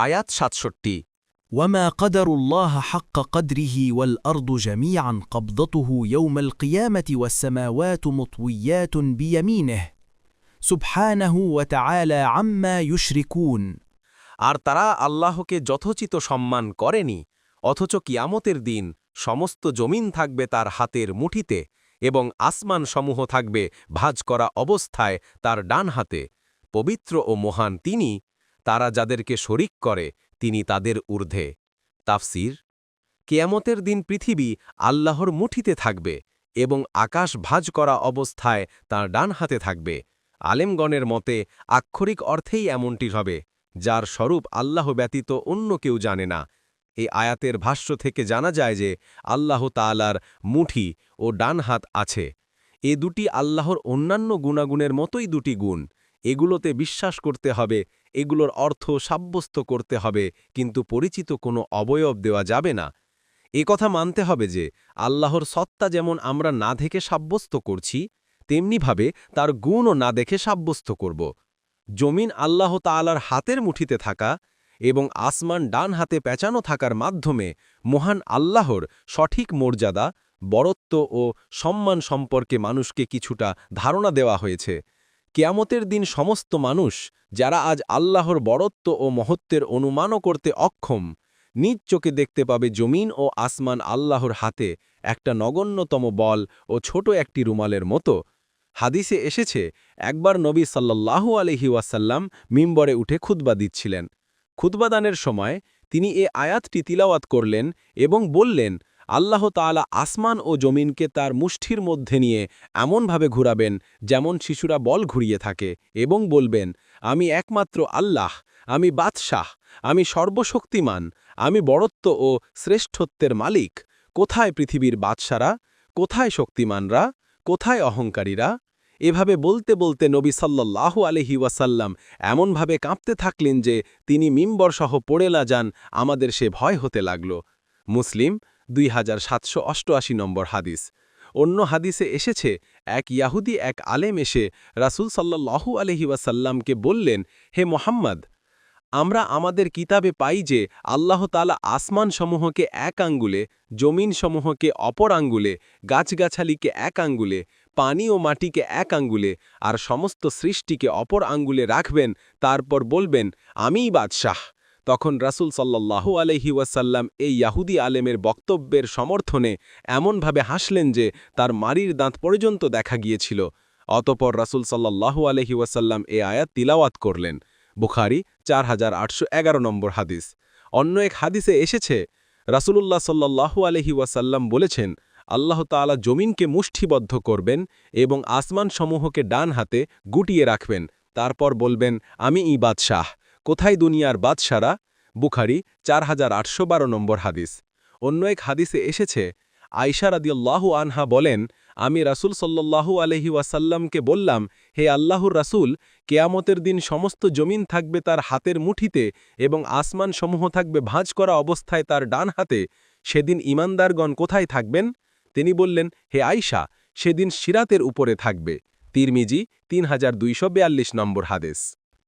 আয়াত ৬৭। وما قدروا الله حق قدره والأرض جميعا قبضته يوم القيامة والسماوات مطويات بيمينه سبحانه وتعالى عما يشركون। আর তারা আল্লাহকে যথোচিত সম্মান করেনি, অথচ কিয়ামতের দিন সমস্ত জমিন থাকবে তার হাতের মুঠিতে এবং আসমান সমূহ থাকবে ভাঁজ করা অবস্থায় তার ডান হাতে। পবিত্র ও মহান তিনি, তারা যাদেরকে শরিক করে তিনি তাদের ঊর্ধ্বে। তাফসির: কিয়ামতের দিন পৃথিবী আল্লাহর মুঠিতে থাকবে এবং আকাশ ভাঁজ করা অবস্থায় তার ডান হাতে থাকবে। আলেমগণের মতে আক্ষরিক অর্থেই এমনটি হবে, যার স্বরূপ আল্লাহ ব্যতীত অন্য কেউ জানে না। এই আয়াতের ভাষ্য থেকে জানা যায় যে আল্লাহ তাআলার মুঠি ও ডান হাত আছে। এ দুটি আল্লাহর অন্যান্য গুণাগুণের মতোই দুটি গুণ। এগুলোতে বিশ্বাস করতে হবে, এগুলোর অর্থ সাব্যস্ত করতে হবে, কিন্তু পরিচিত কোনো অবয়ব দেওয়া যাবে না। এ কথা মানতে হবে যে আল্লাহর সত্তা যেমন আমরা না দেখে সাব্যস্ত করছি, তেমনিভাবে তার গুণও না দেখে সাব্যস্ত করব। জমিন আল্লাহ তাআলার হাতের মুঠিতে থাকা এবং আসমান ডান হাতে পেঁচানো থাকার মাধ্যমে মহান আল্লাহর সঠিক মর্যাদা, বরত্ব ও সম্মান সম্পর্কে মানুষকে কিছুটা ধারণা দেওয়া হয়েছে। কিয়ামতের দিন সমস্ত মানুষ, যারা আজ আল্লাহর বরত্ব ও মহত্বের অনুমানও করতে অক্ষম, নিজ চোখে দেখতে পাবে জমিন ও আসমান আল্লাহর হাতে একটা নগণ্যতম বল ও ছোট একটি রুমালের মতো। হাদিসে এসেছে, একবার নবী সাল্লাল্লাহু আলাইহি ওয়াসাল্লাম মিম্বরে উঠে খুতবা দিচ্ছিলেন। খুতবাদানের সময় তিনি এ আয়াতটি তিলাওয়াত করলেন এবং বললেন, আল্লাহ তাআলা আসমান ও জমিনকে তার মুষ্ঠির মধ্যে নিয়ে এমনভাবে ঘুরাবেন যেমন শিশুরা বল ঘুরিয়ে থাকে, এবং বলবেন, আমি একমাত্র আল্লাহ, আমি বাদশাহ, আমি সর্বশক্তিমান, আমি বড়ত্ব ও শ্রেষ্ঠত্বের মালিক। কোথায় পৃথিবীর বাদশারা, কোথায় শক্তিমানরা, কোথায় অহংকারীরা? এভাবে বলতে বলতে নবী সাল্লাল্লাহু আলাইহি ওয়াসাল্লাম এমনভাবে কাঁপতে থাকলেন যে তিনি মিম্বর সহ পড়ে না যান, আমাদের সে ভয় হতে লাগল। মুসলিম 2788 নম্বর হাদিস। অন্য হাদিসে এসেছে, এক ইয়াহুদি এক আলেম এসে রাসূল সাল্লাল্লাহু আলাইহি ওয়াসাল্লামকে বললেন, হে মুহাম্মদ, আমরা আমাদের কিতাবে পাই যে আল্লাহ তাআলা আসমানসমূহকে এক আঙ্গুলে, জমিনসমূহকে অপর আঙ্গুলে, গাছগাছালিকে এক আঙ্গুলে, পানি ও মাটিকে এক আঙ্গুলে, আর সমস্ত সৃষ্টিকে অপর আঙ্গুলে রাখবেন, তারপর বলবেন, আমিই বাদশাহ। তখন রাসূল সাল্লাল্লাহু আলাইহি ওয়াসাল্লাম এই ইয়াহুদি আলেমের বক্তব্যের সমর্থনে এমনভাবে হাসলেন যে তার মাড়ির দাঁত পর্যন্ত দেখা গিয়েছিল। অতঃপর রাসূল সাল্লাল্লাহু আলাইহি ওয়াসাল্লাম এ আয়াত তিলাওয়াত করলেন। বুখারী 4811 নম্বর হাদিস। অন্য এক হাদিসে এসেছে, রাসূলুল্লাহ সাল্লাল্লাহু আলাইহি ওয়াসাল্লাম বলেছেন, আল্লাহ তাআলা জমিনকে মুষ্টিবদ্ধ করবেন এবং আসমানসমূহকে ডান হাতে গুটিয়ে রাখবেন, তারপর বলবেন, আমিই বাদশাহ। কোথায় দুনিয়ার বাদশারা? বুখারী 4812 নম্বর হাদিস। অন্য এক হাদিসে এসেছে, আয়েশা রাদিয়াল্লাহু আনহা বলেন, আমি রাসূল সাল্লাল্লাহু আলাইহি ওয়াসাল্লামকে বললাম, হে আল্লাহর রাসূল, কিয়ামতের দিন সমস্ত জমিন থাকবে তার হাতের মুঠিতে এবং আসমান সমূহ থাকবে ভাঁজ করা অবস্থায় তার ডান হাতে। সেদিন ঈমানদারগণ কোথায় থাকবেন? তিনি বললেন, হে আয়েশা, সেদিন সিরাতের উপরে থাকবে। তিরমিজি 3242 নম্বর হাদিস।